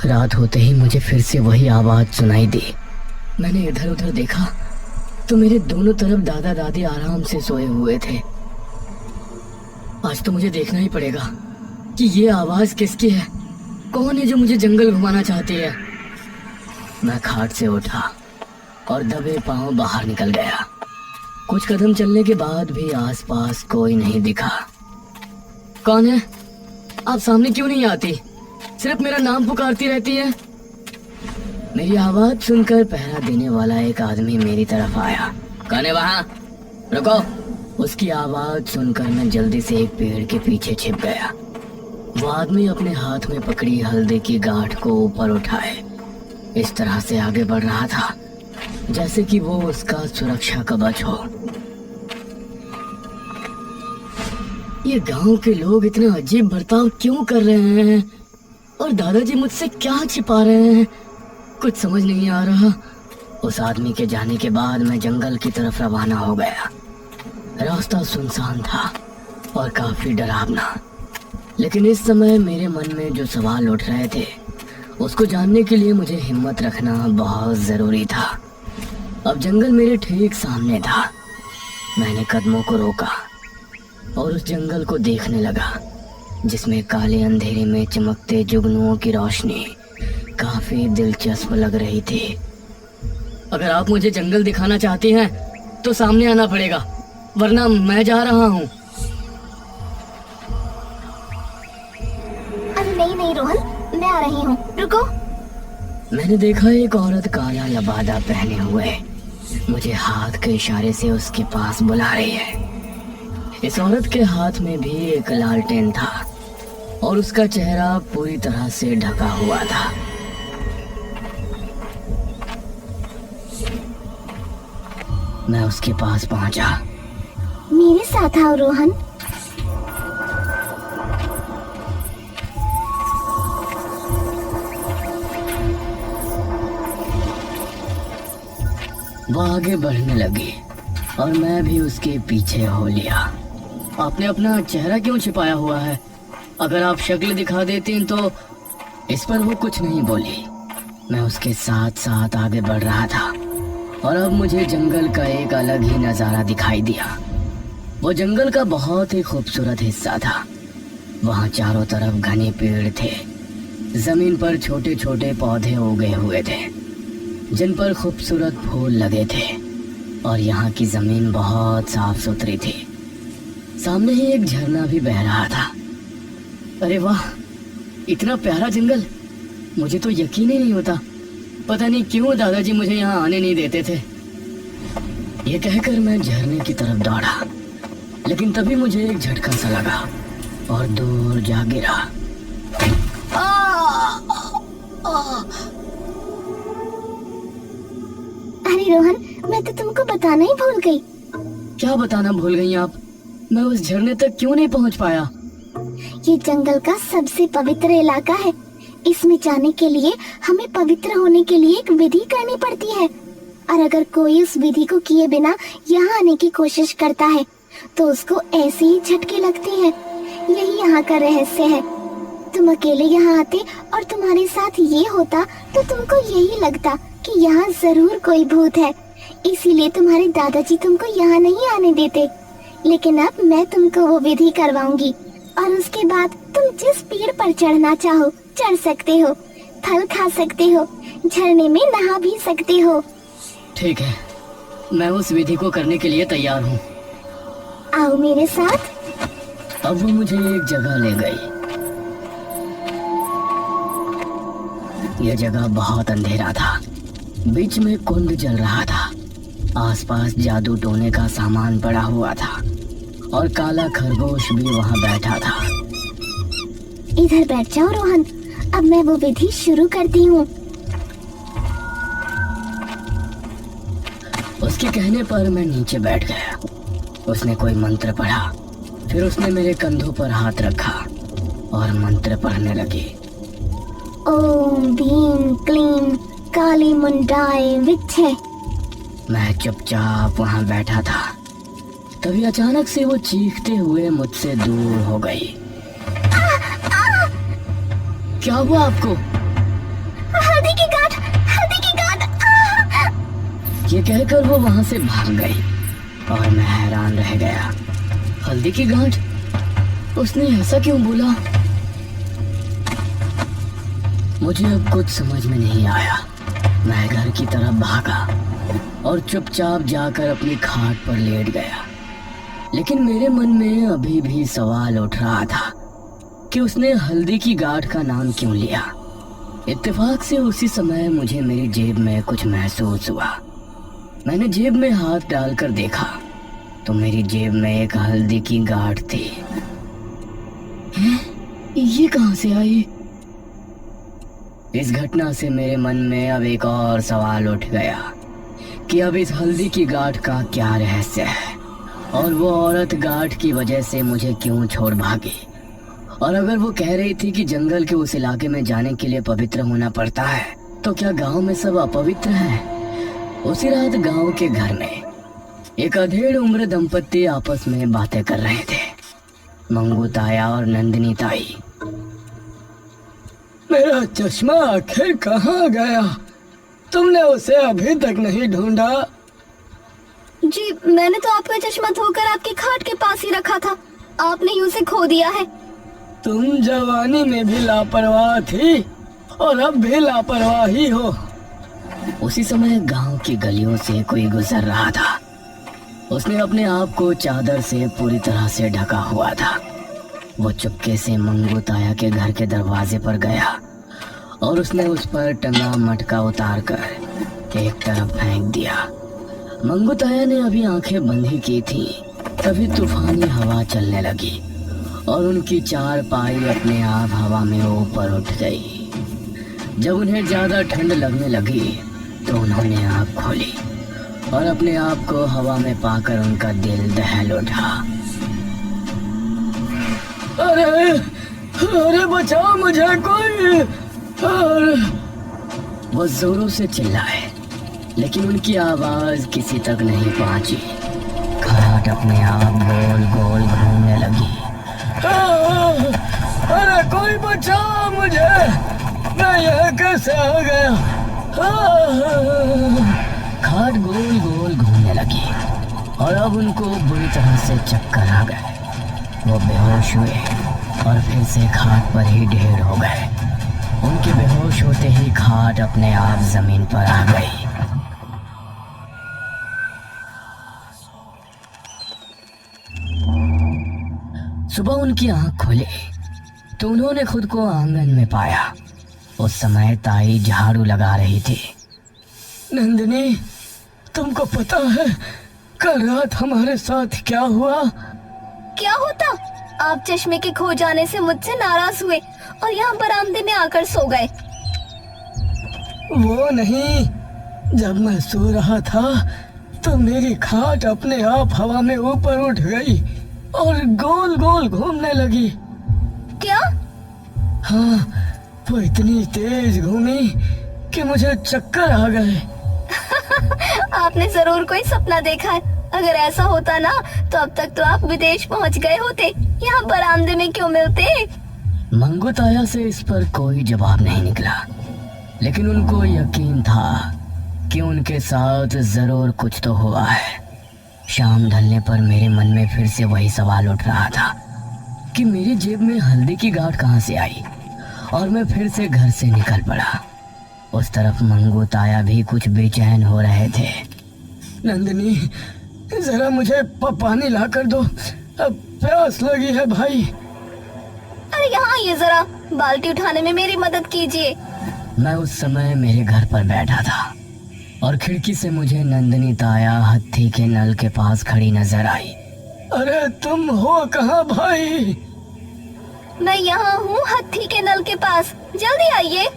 रात होते ही मुझे फिर से वही आवाज सुनाई दी। मैंने इधर उधर देखा तो मेरे दोनों तरफ दादा दादी आराम से सोए हुए थे। आज तो मुझे देखना ही पड़ेगा कि ये आवाज किसकी है, कौन है जो मुझे जंगल घुमाना चाहती है। मैं खाट से उठा और दबे पांव बाहर निकल गया। कुछ कदम चलने के बाद भी आसपास कोई नहीं दिखा। कौन है? आप सामने क्यों नहीं आती? सिर्फ मेरा नाम पुकारती रहती है। मेरी आवाज सुनकर पहरा देने वाला एक आदमी मेरी तरफ आया। कौन है वहां? रुको। उसकी आवाज सुनकर मैं जल्दी से एक पेड़ के पीछे छिप गया। वो आदमी अपने हाथ में पकड़ी हल्दी की गांठ को ऊपर उठाए इस तरह से आगे बढ़ रहा था जैसे कि वो उसका सुरक्षा कवच हो। ये गांव के लोग इतना अजीब बर्ताव क्यों कर रहे हैं और दादाजी मुझसे क्या छिपा रहे हैं, कुछ समझ नहीं आ रहा। उस आदमी के जाने के बाद मैं जंगल की तरफ रवाना हो गया। रास्ता सुनसान था और काफी डरावना, लेकिन इस समय मेरे मन में जो सवाल उठ रहे थे उसको जानने के लिए मुझे हिम्मत रखना बहुत जरूरी था। अब जंगल मेरे ठीक सामने था। मैंने कदमों को रोका और उस जंगल को देखने लगा जिसमें काले अंधेरे में चमकते जुगनुओं की रोशनी काफी दिलचस्प लग रही थी। अगर आप मुझे जंगल दिखाना चाहती हैं तो सामने आना पड़ेगा, वरना मैं जा रहा हूँ। अरे नहीं नहीं रोहन, मैं आ रही हूँ, रुको। मैंने देखा एक औरत काला लबादा पहने हुए मुझे हाथ के इशारे से उसके पास बुला रही है। इस औरत के हाथ में भी एक लालटेन था और उसका चेहरा पूरी तरह से ढका हुआ था। मैं उसके पास पहुंचा। मेरे साथ आओ रोहन। वो आगे बढ़ने लगी और मैं भी उसके पीछे हो लिया। आपने अपना चेहरा क्यों छिपाया हुआ है? अगर आप शक्ल दिखा देती तो। इस पर वो कुछ नहीं बोली। मैं उसके साथ साथ आगे बढ़ रहा था और अब मुझे जंगल का एक अलग ही नजारा दिखाई दिया। वो जंगल का बहुत ही खूबसूरत हिस्सा था। वहाँ चारों तरफ घने पेड़ थे। जमीन पर छोटे छोटे पौधे उगे हुए थे जिन पर खूबसूरत फूल लगे थे और यहाँ की जमीन बहुत साफ सुथरी थी। सामने ही एक झरना भी बह रहा था। अरे वाह, इतना प्यारा जंगल! मुझे तो यकीन ही नहीं होता। पता नहीं क्यों दादाजी मुझे यहाँ आने नहीं देते थे। ये कहकर मैं झरने की तरफ दौड़ा, लेकिन तभी मुझे एक झटका सा लगा और दूर जा गिरा। अरे रोहन, मैं तो तुमको बताना ही भूल गई। क्या बताना भूल गई आप? मैं उस झरने तक क्यों नहीं पहुंच पाया? ये जंगल का सबसे पवित्र इलाका है। इसमें जाने के लिए हमें पवित्र होने के लिए एक विधि करनी पड़ती है, और अगर कोई उस विधि को किए बिना यहाँ आने की कोशिश करता है तो उसको ऐसे ही झटके लगते हैं। यही यहाँ का रहस्य है। तुम अकेले यहाँ आते और तुम्हारे साथ ये होता तो तुमको यही लगता कि यहाँ जरूर कोई भूत है, इसीलिए तुम्हारे दादाजी तुमको यहाँ नहीं आने देते। लेकिन अब मैं तुमको वो विधि करवाऊंगी और उसके बाद तुम जिस पेड़ पर चढ़ना चाहो चढ़ सकते हो, फल खा सकते हो, झरने में नहा भी सकते हो। ठीक है, मैं उस विधि को करने के लिए तैयार हूँ। आओ मेरे साथ। अब वो मुझे एक जगह ले गई। यह जगह बहुत अंधेरा था। बीच में कुंड जल रहा था। आसपास जादू टोने का सामान पड़ा हुआ था और काला खरगोश भी वहाँ बैठा था। इधर बैठ जाओ रोहन, अब मैं वो विधि शुरू करती हूँ। उसके कहने पर मैं नीचे बैठ गया। उसने कोई मंत्र पढ़ा, फिर उसने मेरे कंधों पर हाथ रखा और मंत्र पढ़ने लगी। ओम भीम क्लीम काली मुंडाए विच्छे। मैं चुपचाप वहाँ बैठा था। तभी अचानक से वो चीखते हुए मुझसे दूर हो गई। क्या हुआ आपको? ये कहकर वो वहां से भाग गई और मैं हैरान रह गया। हल्दी की गांठ? उसने ऐसा क्यों बोला? मुझे अब कुछ समझ में नहीं आया। मैं घर की तरफ भागा और चुपचाप जाकर अपनी खाट पर लेट गया। लेकिन मेरे मन में अभी भी सवाल उठ रहा था कि उसने हल्दी की गांठ का नाम क्यों लिया। इत्तेफाक से उसी समय मुझे मेरी जेब में कुछ महसूस हुआ। मैंने जेब में हाथ डालकर देखा तो मेरी जेब में एक हल्दी की गांठ थी। हैं? ये कहां से आई? इस घटना से मेरे मन में अब एक और सवाल उठ गया कि अब इस हल्दी की गांठ का क्या रहस्य है और वो औरत गांठ की वजह से मुझे क्यों छोड़ भागी। और अगर वो कह रही थी कि जंगल के उस इलाके में जाने के लिए पवित्र होना पड़ता है, तो क्या गांव में सब अपवित्र है? उसी रात गांव के घर में एक अधेड़ उम्र दंपत्ति आपस में बातें कर रहे थे, मंगू ताया और नंदिनी ताई। मेरा चश्मा आखिर कहाँ गया? तुमने उसे अभी तक नहीं ढूंढा? जी, मैंने तो आपका चश्मा धोकर आपकी खाट के पास ही रखा था। आपने ही उसे खो दिया है। तुम जवानी में भी लापरवाह थी और अब भी लापरवाह ही हो। उसी समय गांव की गलियों से कोई गुजर रहा था। उसने अपने आप को चादर से पूरी तरह से ढका हुआ था। वो चुपके से मंगू ताया के घर के दरवाजे पर गया और उसने उस पर टंगा मटका उतार कर एक तरफ फेंक दिया। मंगू ताया ने अभी आंखें बंद ही की थी, तभी तूफानी हवा चलने लगी और उनकी चार पाई अपने आप हवा में ऊपर उठ गई। जब उन्हें ज्यादा ठंड लगने लगी तो उन्होंने आँख खोली और अपने आप को हवा में पाकर उनका दिल दहल उठा। अरे अरे बचाओ मुझे कोई! वो जोरों से चिल्लाए, लेकिन उनकी आवाज किसी तक नहीं पहुंची। खाट अपने आप गोल गोल घूमने लगी। अरे कोई बचाओ मुझे! मैं यहाँ कैसे आ गया? खाट गोल गोल घूमने लगी और अब उनको बुरी तरह से चक्कर आ गए। वो बेहोश हुए और फिर से खाट पर ही ढेर हो गए। उनके बेहोश होते ही खाट अपने आप जमीन पर आ गई। सुबह उनकी आंख खुली तो उन्होंने खुद को आंगन में पाया। उस समय ताई झाड़ू लगा रही थी। नंदिनी, तुमको पता है कल रात हमारे साथ क्या हुआ? क्या होता? आप चश्मे के खो जाने से मुझसे नाराज हुए और यहाँ बरामदे में आकर सो गए। वो नहीं, जब मैं सो रहा था तो मेरी खाट अपने आप हवा में ऊपर उठ गई और गोल गोल घूमने लगी। क्या? हाँ, वो इतनी तेज घूमी कि मुझे चक्कर आ गए। आपने जरूर कोई सपना देखा है। अगर ऐसा होता ना तो अब तक तो आप विदेश पहुंच गए होते। यहाँ बरामदे में क्यों मिलते? मंगू ताया से इस पर कोई जवाब नहीं निकला, लेकिन उनको यकीन था कि उनके साथ जरूर कुछ तो हुआ है। शाम ढलने पर मेरे मन में फिर से वही सवाल उठ रहा था कि मेरी जेब में हल्दी की गांठ कहाँ से आई, और मैं फिर से घर से निकल पड़ा। उस तरफ मंगू ताया भी कुछ बेचैन हो रहे थे। नंदिनी, जरा मुझे पानी ला कर दो, अब प्यास लगी है भाई। अरे यहाँ ये जरा, बाल्टी उठाने में मेरी मदद कीजिए। मैं उस समय मेरे घर पर बैठा था और खिड़की से मुझे नंदिनी ताया हत्थी के नल के पास खड़ी नजर आई। अरे तुम हो कहाँ भाई? मैं यहाँ हूँ हत्थी के नल के पास, जल्दी आइए।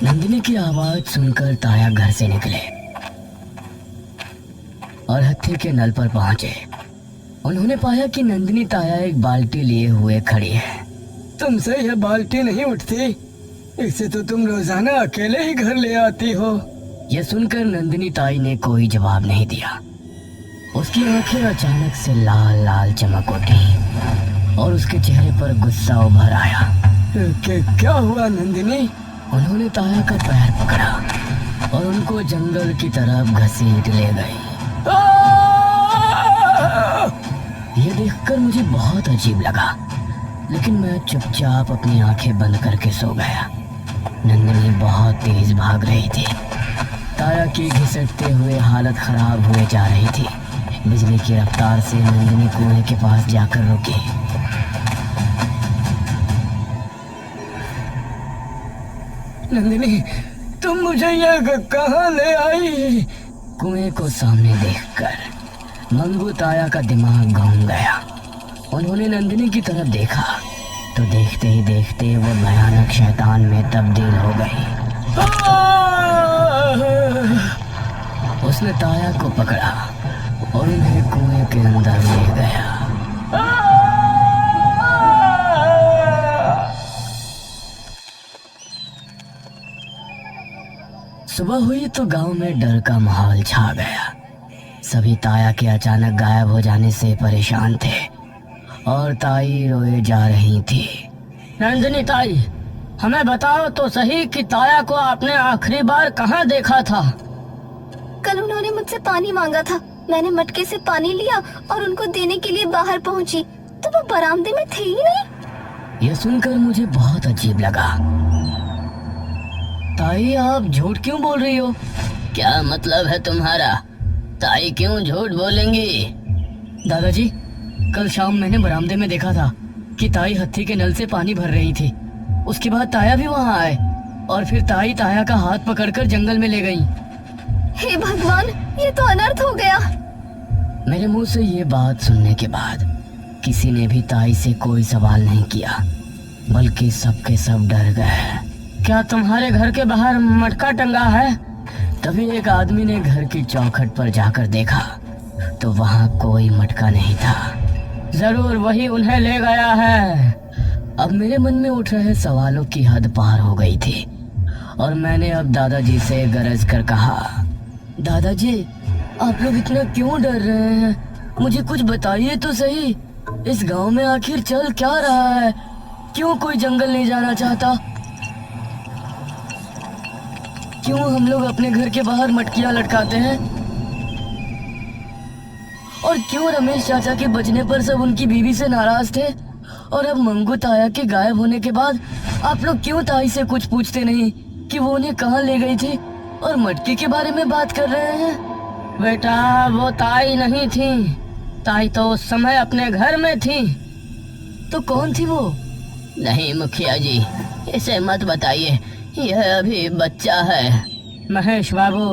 नंदिनी की आवाज सुनकर ताया घर से निकले और हत्थी के नल पर पहुंचे। उन्होंने पाया कि नंदिनी ताया एक बाल्टी लिए हुए खड़ी है। तुमसे यह बाल्टी नहीं उठती, इसे तो तुम रोजाना अकेले ही घर ले आती हो। यह सुनकर नंदिनी ताई ने कोई जवाब नहीं दिया। उसकी आंखें अचानक से लाल लाल चमक उठी और उसके चेहरे पर गुस्सा उभर आया। क्या हुआ नंदिनी? उन्होंने ताया का पैर पकड़ा और उनको जंगल की तरफ घसीट ले गई। ये देखकर मुझे बहुत अजीब लगा, लेकिन मैं चुपचाप अपनी आंखें बंद करके सो गया। नंदिनी बहुत तेज भाग रही थी। ताया की घिसटते हुए हालत खराब हुए जा रही थी। बिजली की रफ्तार से नंदिनी कुएं के पास जाकर रुकी। नंदिनी, तुम मुझे यहाँ कहाँ ले आई? कुएं को सामने देखकर मंगू ताया का दिमाग घूम गया। उन्होंने नंदिनी की तरफ देखा तो देखते ही देखते वो भयानक शैतान में तब्दील हो गई। उसने ताया को पकड़ा और उन्हें कुएं के अंदर ले गया। सुबह हुई तो गांव में डर का माहौल छा गया। सभी ताया के अचानक गायब हो जाने से परेशान थे और ताई रोए जा रही थी। नंदिनी ताई, हमें बताओ तो सही कि ताया को आपने आखिरी बार कहाँ देखा था? कल उन्होंने मुझसे पानी मांगा था। मैंने मटके से पानी लिया और उनको देने के लिए बाहर पहुंची तो वो बरामदे में थे ही नहीं। यह सुनकर मुझे बहुत अजीब लगा। ताई, आप झूठ क्यों बोल रही हो? क्या मतलब है तुम्हारा? ताई क्यों झूठ बोलेंगी? दादाजी, कल शाम मैंने बरामदे में देखा था कि ताई हत्थी के नल से पानी भर रही थी। उसके बाद ताया भी वहाँ आए और फिर ताई ताया का हाथ पकड़कर जंगल में ले गई। हे भगवान, ये तो अनर्थ हो गया। मेरे मुंह से ये बात सुनने के बाद किसी ने भी ताई से कोई सवाल नहीं किया, बल्कि सबके सब डर गए। क्या तुम्हारे घर के बाहर मटका टंगा है? तभी एक आदमी ने घर की चौखट पर जाकर देखा तो वहाँ कोई मटका नहीं था। जरूर वही उन्हें ले गया है। अब मेरे मन में उठ रहे सवालों की हद पार हो गई थी और मैंने अब दादाजी से गरज कर कहा, दादाजी, आप लोग इतना क्यों डर रहे हैं? मुझे कुछ बताइए तो सही। इस गांव में आखिर चल क्या रहा है? क्यों कोई जंगल नहीं जाना चाहता? क्यों हम लोग अपने घर के बाहर मटकियां लटकाते हैं? और क्यों रमेश चाचा के बचने पर सब उनकी बीवी से नाराज थे? और अब मंगू ताया के गायब होने के बाद आप लोग क्यों ताई से कुछ पूछते नहीं कि वो उन्हें कहाँ ले गई थी और मटके के बारे में बात कर रहे हैं? बेटा, वो ताई नहीं थी। ताई तो उस समय अपने घर में थी। तो कौन थी वो? नहीं मुखिया जी, इसे मत बताइए, यह अभी बच्चा है। महेश बाबू,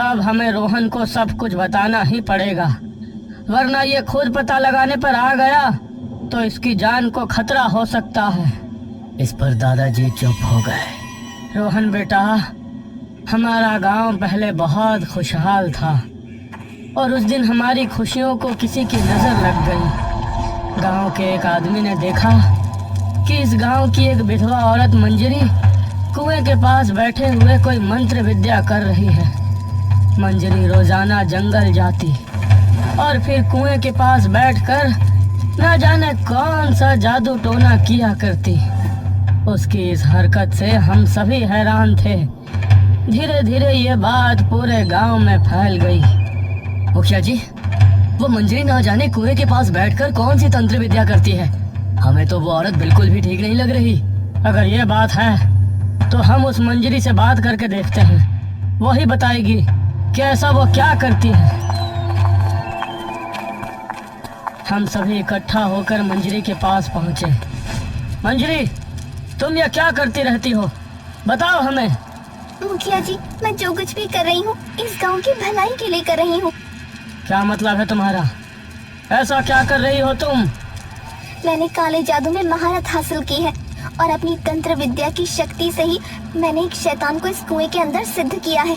अब हमें रोहन को सब कुछ बताना ही पड़ेगा, वरना ये खुद पता लगाने पर आ गया तो इसकी जान को खतरा हो सकता है। इस पर दादाजी चुप हो गए। रोहन बेटा, हमारा गांव पहले बहुत खुशहाल था और उस दिन हमारी खुशियों को किसी की नजर लग गई। गांव के एक आदमी ने देखा कि इस गांव की एक विधवा औरत मंजरी कुएं के पास बैठे हुए कोई मंत्र विद्या कर रही है। मंजरी रोजाना जंगल जाती और फिर कुएं के पास बैठकर न जाने कौन सा जादू टोना किया करती। उसकी इस हरकत से हम सभी हैरान थे। धीरे धीरे ये बात पूरे गांव में फैल गई। मुखिया जी, वो मंजरी ना जाने कुएं के पास बैठकर कौन सी तंत्र विद्या करती है। हमें तो वो औरत बिल्कुल भी ठीक नहीं लग रही। अगर ये बात है तो हम उस मंजरी से बात करके देखते हैं, वही बताएगी कि ऐसा वो क्या करती है। हम सभी इकट्ठा होकर मंजरी के पास पहुंचे। मंजरी, तुम ये क्या करती रहती हो? बताओ हमें। मुखिया जी, मैं जो कुछ भी कर रही हूँ इस गांव की भलाई के लिए कर रही हूँ। क्या मतलब है तुम्हारा? ऐसा क्या कर रही हो तुम? मैंने काले जादू में महारत हासिल की है और अपनी तंत्र विद्या की शक्ति से ही मैंने एक शैतान को इस कुएं के अंदर सिद्ध किया है।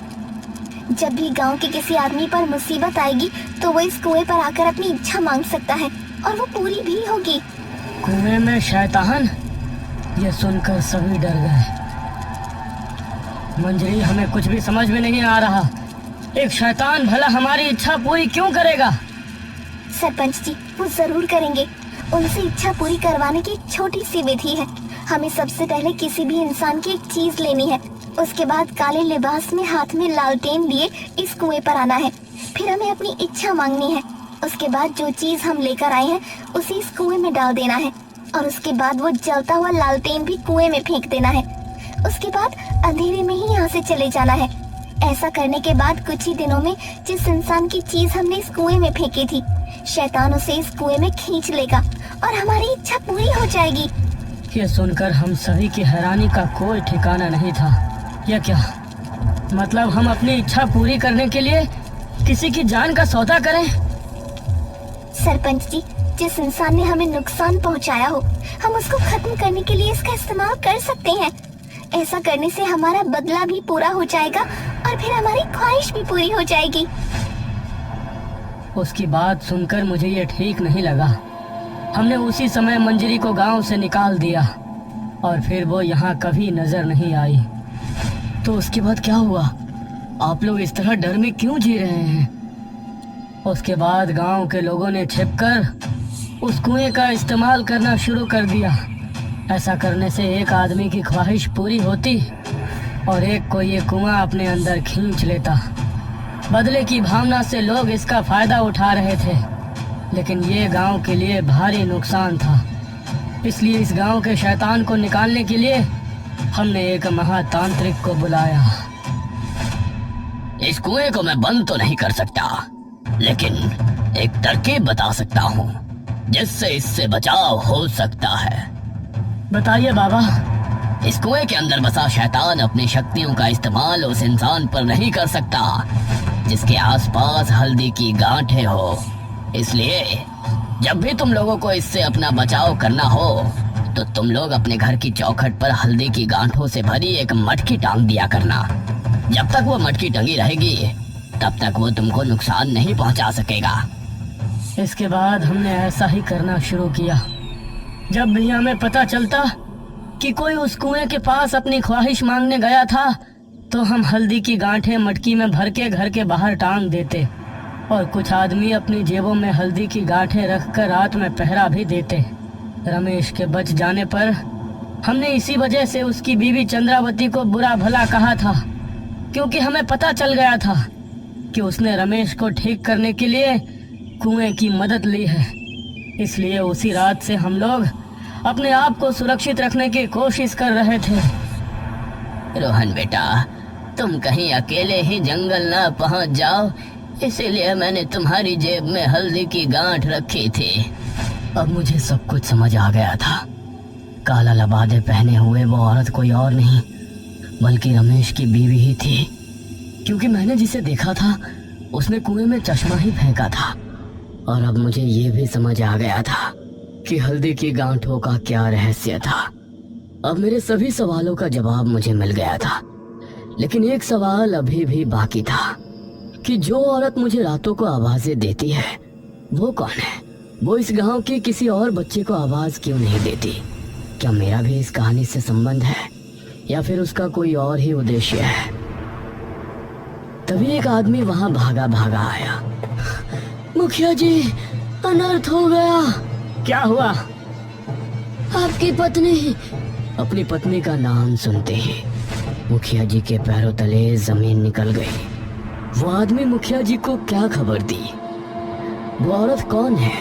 जब भी गांव के किसी आदमी पर मुसीबत आएगी तो वो इस कुएं पर आकर अपनी इच्छा मांग सकता है और वो पूरी भी होगी। कुएं में शैतान? ये सुनकर सभी डर गए। मंजरी, हमें कुछ भी समझ में नहीं आ रहा। एक शैतान भला हमारी इच्छा पूरी क्यों करेगा? सरपंच जी, वो जरूर करेंगे। उनसे इच्छा पूरी करवाने की एक छोटी सी विधि है। हमें सबसे पहले किसी भी इंसान की एक चीज लेनी है उसके बाद काले लिबास में हाथ में लालटेन लिए इस कुएं पर आना है। फिर हमें अपनी इच्छा मांगनी है। उसके बाद जो चीज हम लेकर आए हैं उसे इस कुएं में डाल देना है और उसके बाद वो जलता हुआ लालटेन भी कुएं में फेंक देना है। उसके बाद अंधेरे में ही यहाँ से चले जाना है। ऐसा करने के बाद कुछ ही दिनों में जिस इंसान की चीज हमने इस कुएं में फेंकी थी, शैतान उसे इस कुएं में खींच लेगा और हमारी इच्छा पूरी हो जाएगी। ये सुनकर हम सभी की हैरानी का कोई ठिकाना नहीं था। यह क्या मतलब, हम अपनी इच्छा पूरी करने के लिए किसी की जान का सौदा करें? सरपंच जी, जिस इंसान ने हमें नुकसान पहुंचाया हो, हम उसको खत्म करने के लिए इसका इस्तेमाल कर सकते हैं। ऐसा करने से हमारा बदला भी पूरा हो जाएगा और फिर हमारी ख्वाहिश भी पूरी हो जाएगी। उसकी बात सुनकर मुझे ये ठीक नहीं लगा। हमने उसी समय मंजरी को गांव से निकाल दिया और फिर वो यहाँ कभी नजर नहीं आई। तो उसके बाद क्या हुआ? आप लोग इस तरह डर में क्यों जी रहे हैं? उसके बाद गांव के लोगों ने छिपकर उस कुएं का इस्तेमाल करना शुरू कर दिया। ऐसा करने से एक आदमी की ख्वाहिश पूरी होती और एक को ये कुआं अपने अंदर खींच लेता। बदले की भावना से लोग इसका फायदा उठा रहे थे, लेकिन ये गांव के लिए भारी नुकसान था। इसलिए इस गांव के शैतान को निकालने के लिए हमने एक महातांत्रिक को बुलाया। इस कुएं को मैं बंद तो नहीं कर सकता, लेकिन एक तरकीब बता सकता हूँ जिससे इससे बचाव हो सकता है। बताइए बाबा। इस कुएं के अंदर बसा शैतान अपनी शक्तियों का इस्तेमाल उस इंसान पर नहीं कर सकता जिसके आसपास हल्दी की गांठें हो। इसलिए जब भी तुम लोगों को इससे अपना बचाव करना हो तो तुम लोग अपने घर की चौखट पर हल्दी की गांठों से भरी एक मटकी टांग दिया करना। जब तक वो मटकी टंगी रहेगी तब तक वो तुमको नुकसान नहीं पहुंचा सकेगा। इसके बाद हमने ऐसा ही करना शुरू किया। जब भी हमें पता चलता कि कोई उस कुएं के पास अपनी ख्वाहिश मांगने गया था तो हम हल्दी की गांठें मटकी में भर के घर के बाहर टांग देते और कुछ आदमी अपनी जेबों में हल्दी की गांठें रखकर रात में पहरा भी देते। रमेश के बच जाने पर हमने इसी वजह से उसकी बीवी चंद्रावती को बुरा भला कहा था, क्योंकि हमें पता चल गया था कि उसने रमेश को ठीक करने के लिए कुएं की मदद ली है। इसलिए उसी रात से हम लोग अपने आप को सुरक्षित रखने की कोशिश कर रहे थे। रोहन बेटा, तुम कहीं अकेले ही जंगल ना पहुंच जाओ, इसीलिए मैंने तुम्हारी जेब में हल्दी की गांठ रखी थी। अब मुझे सब कुछ समझ आ गया था। काला लबादे पहने हुए वो औरत कोई और नहीं बल्कि रमेश की बीवी ही थी, क्योंकि मैंने जिसे देखा था उसने कुएं में चश्मा ही फेंका था। और अब मुझे ये भी समझ आ गया था कि हल्दी की गांठों का क्या रहस्य था। अब मेरे सभी सवालों का जवाब मुझे मिल गया था, लेकिन एक सवाल अभी भी बाकी था कि जो औरत मुझे रातों को आवाजें देती है वो कौन है? वो इस गांव के किसी और बच्चे को आवाज क्यों नहीं देती? क्या मेरा भी इस कहानी से संबंध है या फिर उसका कोई और ही उद्देश्य है? तभी एक आदमी वहां भागा भागा आया। मुखिया जी, अनर्थ हो गया। क्या हुआ? आपकी पत्नी। अपनी पत्नी का नाम सुनते ही मुखिया जी के पैरों तले जमीन निकल गई। वो आदमी मुखिया जी को क्या खबर दी? वो औरत कौन है?